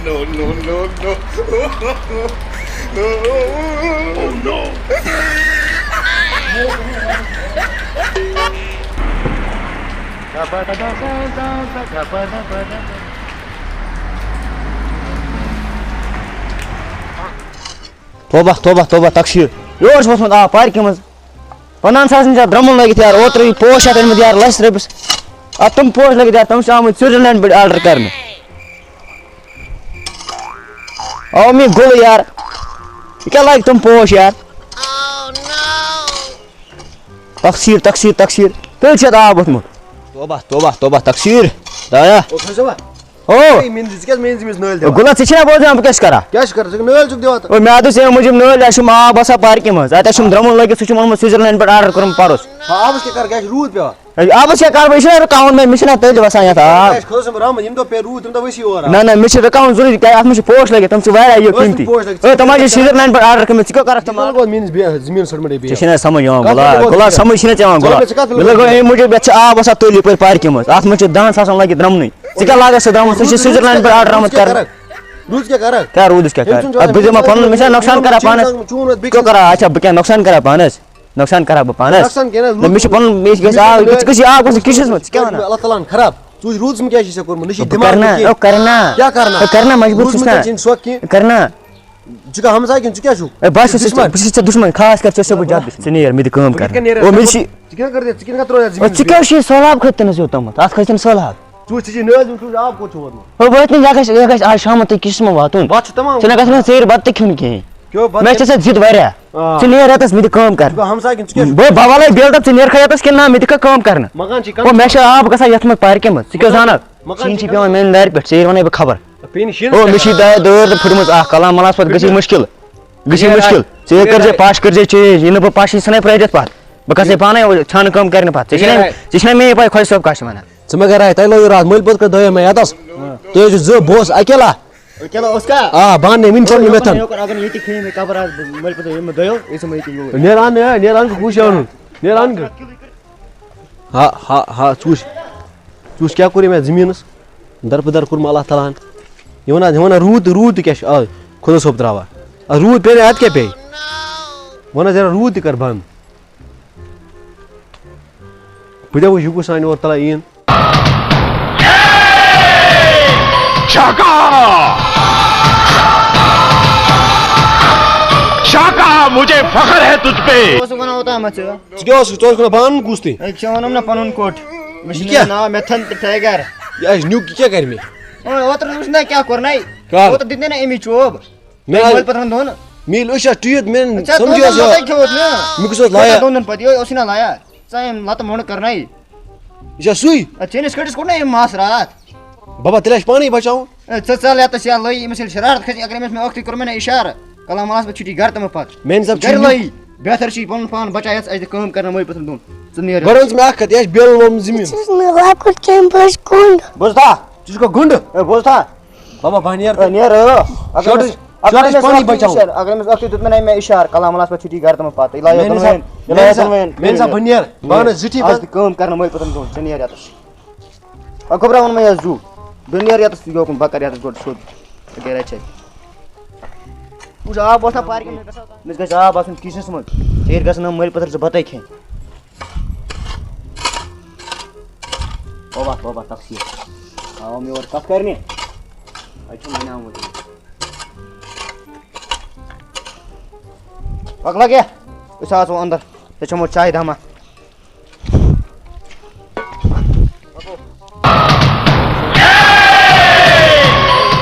No, no, no, no. Oh, no. توبہ توبہ توبہ تقشیر یور ووتمت آب پارکہِ منٛز 50,000 چھا درٛمُن لٲگِتھ یار اوترٕ پوش اَتھ أنۍمٕتۍ یار لَچھ رۄپیَس اَتھ تِم پوش لٲگِتھ یار تِم چھِ آمٕتۍ سوِٹزرلینڈ پٮ۪ٹھ آرڈر کرنہٕ او مےٚ گوٚو یار یہِ کیٛاہ لاگہِ تِم پوش یار تقسیٖر تقسیٖر تقسیٖر تیٚلہِ چھِ اَتھ آب ووتمُت توبہ توبہ توبہ تقسیٖر دایا گُلت ژٕ چھِنا بوزان بہٕ کیٛاہ چھُس کران مےٚ دوٚپ اَمہِ موٗجوٗب نٲلۍ اَسہِ چھُم آب آسان پارکہِ منٛز اَتہِ چھُم درٛمُن لٲگِتھ سُہ چھُم اوٚنمُت سوِٹزرلینڈ پٮ۪ٹھ آرڈر کوٚرمُت پَرُس آبَس کیٛاہ کَرٕ بہٕ یہِ چھُنا رُکاوُن مےٚ چھُنا تٔلۍ وَسان یَتھ آب نہ نہ مےٚ چھُ رُکاوُن ضروٗری کیٛازِ اَتھ منٛز چھِ پوش لٲگِتھ تِم چھِ واریاہ یہِ قۭمتی تِم حظ چھِ سوِٹزرلینڈ پٮ۪ٹھ آرڈر کٔرمٕتۍ ژٕ کیٛاہ کَرکھ تِم ژےٚ چھِنہٕ حظ سَمٕجھ یِوان گُلاب سَمٕجھ چھِنہٕ ژےٚ یِوان گُلاب مےٚ لگوو اَمہِ موٗجوٗب یَتھ چھِ آب آسان تٔلۍ یَپٲرۍ پارکہِ منٛز اَتھ منٛز چھِ 10,000 لٲگِتھ درٛمنٕے ژٕ کیٛاہ لاگَکھ سُہ درٛمُن سُہ چھِ سوِٹزرلینڈ پٮ۪ٹھ آرڈر آمُت کرنہٕ کیٛاہ روٗدٕس کیٛاہ کَرٕ اَدٕ بہٕ دِمہٕ پَنُن مےٚ چھا نۄقصان کران پانَس بہٕ کیٛاہ کران اچھا بہٕ کیٛاہ نۄقصان کران پانَس نۄقصان کران بہٕ پانَس مےٚ چھُ پَنُن مےٚ گژھِ آب ژٕ گژھِ آب گژھِ کِچنَس منٛز ژٕ کیٛاہ وَنان کرنا مجبوٗر چھُس نا کرنا بہٕ چھُس ژےٚ دُشمن خاص کر ژےٚ چھُسے بہٕ جد ژٕ نیر مےٚ دِ کٲم کرٕنۍ ژٕ کیٛاہ چھُے سہلاب کھٔتۍ تٔمِس یوٚتامَتھ اَتھ کھٔتۍ سہلاب وٲتۍ نہٕ یہِ گژھِ آز شامَن تہِ کِچنَس منٛز واتُن ژےٚ نہ گژھِ نہٕ ژیٖرۍ بَتہٕ تہِ کھیوٚن کِہیٖنۍ مےٚ چھِ ژےٚ ضِد واریاہ ژٕ نیر ییٚتَس مےٚ دِ کٲم کر بہٕ والے بیلٹَپ ژٕ نیرکھا ییٚتَس کِنہٕ نہ مےٚ دِکھا کٲم کرنہٕ مےٚ چھِ آب گژھان یَتھ منٛز پارکہِ منٛز ژٕ کیٛاہ زانکھ شیٖن چھِ پیوان میانہِ دارِ پٮ۪ٹھ ژیٖرۍ وَنَے بہٕ خبر مےٚ چھِ دٲر تہِ پھٕٹمٕژ اکھ کلام مَلَس پَتہٕ گٔژھی مُشکِل مُشکِل ژٕ کٔرۍزِ پَش کٔرۍزِ چینٛج یہِ نہٕ بہٕ پَش یہِ ژھٕنَے پرٛٲرِتھ پَتہٕ بہٕ کھسے پانَے چھانہٕ کٲم کرنہِ پَتہٕ ژےٚ چھِنا مے پاے خۄش صٲب کیٛاہ چھِ وَنان ژٕ مہ کر تۄہہِ لٲگِو راتھ مٔلۍ پوٚت کٔر دۄیو مےٚ یَتَس تُہۍ ٲسِو زٕ بہٕ اوسُس اکیلا آ بہٕ اَننَے وٕنہِ چھَم نہٕ مےٚ نیران نیران کُس اَنُن نیران ہا ہا ہا ژٕ وٕچھ کیٛاہ کوٚر مےٚ زٔمیٖنَس دربٕدر کوٚرمُت اللہ تعالیٰ ہَن یہِ وَنان روٗد تہِ کیٛاہ چھُ آ خۄدا صٲب ترٛاوان اَدٕ روٗد پیٚیہِ اَدٕ کیٛاہ پیٚیہِ وَن حظ یارا روٗد تہِ کَر بنٛد بہٕ دَپہٕ یہِ کُس اَنہِ اورٕ تَلہ یِیِن مجھے فخر ہے تجھ پہ ژٕ کیٛاہ اوسُکھ ژٕ اوسُکھ نا پانہٕ کُس تہِ ووٚنُم نا پَنُن کوٚٹ یہِ کیٛاہ میتھن تہٕ ٹایگر یہِ آسہِ نیُک یہِ کیٛاہ کَرِ مےٚ اوترٕ وٕچھ نا کیٛاہ کوٚر نَے کر اوترٕ دِتۍ نَے نا أمی چوب مےٚ پَتہٕ دۄن میٛٲنۍ أچھ آسہٕ ٹیٖٹ مےٚ سَمجھی حظ مےٚ کُس اوس لایا دۄن پَتہٕ یہِ اوسُے نا لایا ژٕ أمۍ لَتہٕ موٚنٛڈ کَرنَے یہِ چھا سُے چٲنِس کٔٹِس کوٚڑ نا أمۍ مَس راتھ بابا تیٚلہِ آسہِ پانَے بَچاوُن ژٕ ژَل یَتَس یا لٲگۍ أمِس ییٚلہِ شرارت کھَسہِ اگر أمِس مےٚ ٲکھتٕے کوٚر مےٚ نا اِشارٕ کلام مَلَس پٮ۪ٹھ چھُٹی گَرٕ تِمہٕ پَتہٕ میٛانہِ حِساب گَرِ لٲگی بہتر چھُے پَنُن پان بَچاو یَتَس اَسہِ دِ کٲم کَرنہٕ مٔلۍ پَتہٕ دۄن ژٕ نیرِ گۄڈٕ وَن ژٕ مےٚ اَکھ کَتھ یہِ آسہِ بیل ووٚمُت زٔمیٖن بوزتھا ژٕ چھُکھا گُنٛڈٕ بوزتھا بابا بہٕ نیرٕ نیر پانَے بَچاوُن اگر أمِس ٲکھتٕے دیُت مےٚ اِشارٕ کلام مَلَس پٮ۪ٹھ چھُٹی گَرٕ تِمہٕ پَتہٕ یہِ لایو میٛانہِ حِساب بہٕ نیرٕ بہٕ اَنہٕ زِٹھی اَسہِ دِ کٲم کَرنہٕ مٔلۍ پَتہٕ دۄن ژٕ نیر یَتَس خبرا ووٚن مےٚ یَتھ زوٗ بہٕ نیرٕ یَتَس یوکُن بہٕ کَرٕ یَتَس گۄڈٕ سیوٚد گٔے رَچھے وٕچھ آب اوس نا پارکہِ منٛز أمِس گژھِ آب آسُن کِچنَس منٛز ژیٖرۍ گژھن نہٕ مٔلۍ پَتہٕ ژٕ بَتَے کھیٚنۍ توبہ توبہ تقسیٖر آوُم یور کَتھ کَرنہِ اَتہِ چھُم وَنیٛومُت پَکہٕ لَگیا أسۍ آسو اَنٛدر ژےٚ چٮ۪مو چاے دَما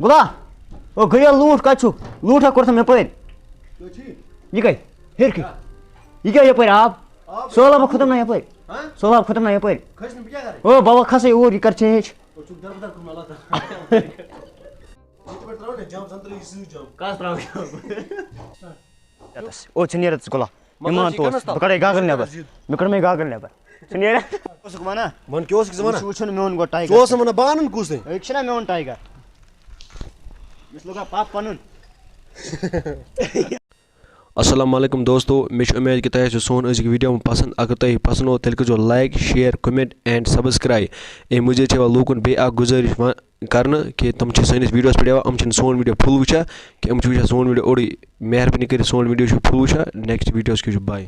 گلا او گیا لوٹ کت چھُ لوٹا کوٚرتھم یپٲرۍ یہِ کَتہِ ہیٚرِ کِنۍ یہِ کیٛاہ یپٲرۍ آب سہلاب کھوٚتُم نا یپٲرۍ سہلاب کھوٚتُم نا یپٲرۍ او بابا کھسے اوٗرۍ یہِ کر چینج او ژٕ نیرَتھ ژٕ گلا مےٚ مان توس بہٕ کڑے گاگل نٮ۪بر مےٚ کٔڑ مےٚ گاگل نٮ۪بر ژٕ نیرَکھ اوسُکھ وَنان من کیٛاہ اوسُکھ ژٕ وَنان وٕچھُن میون گۄڈٕ ٹایگر ژٕ اوسُکھ وَنان بہٕ اَنُن کُس تانۍ أکۍ چھُنا میون ٹایگر مےٚ چھُ لگان پاپہٕ پَنُن السلام علیکم دوستو مےٚ چھِ اُمید کہِ تۄہہِ آسیو سون أزیُک ویٖڈیو پَسنٛد اگر تۄہہِ پَسنٛد اوس تیٚلہِ کٔرۍزیو like share comment and subscribe اَمہِ مٔزیٖد چھِ یِوان لوٗکَن بیٚیہِ اَکھ گُزٲرِش کَرنہٕ کہِ تِم چھِ سٲنِس ویٖڈیوَس پٮ۪ٹھ یِوان یِم چھِنہٕ سون ویٖڈیو فُل وٕچھان کہِ یِم چھِ وٕچھان سون ویٖڈیو اوٚڑُے مہربٲنی کٔرِتھ سون ویٖڈیو چھُ فُل وٕچھان نیکسٹ ویٖڈیوَس کیٛاہ چھُ باے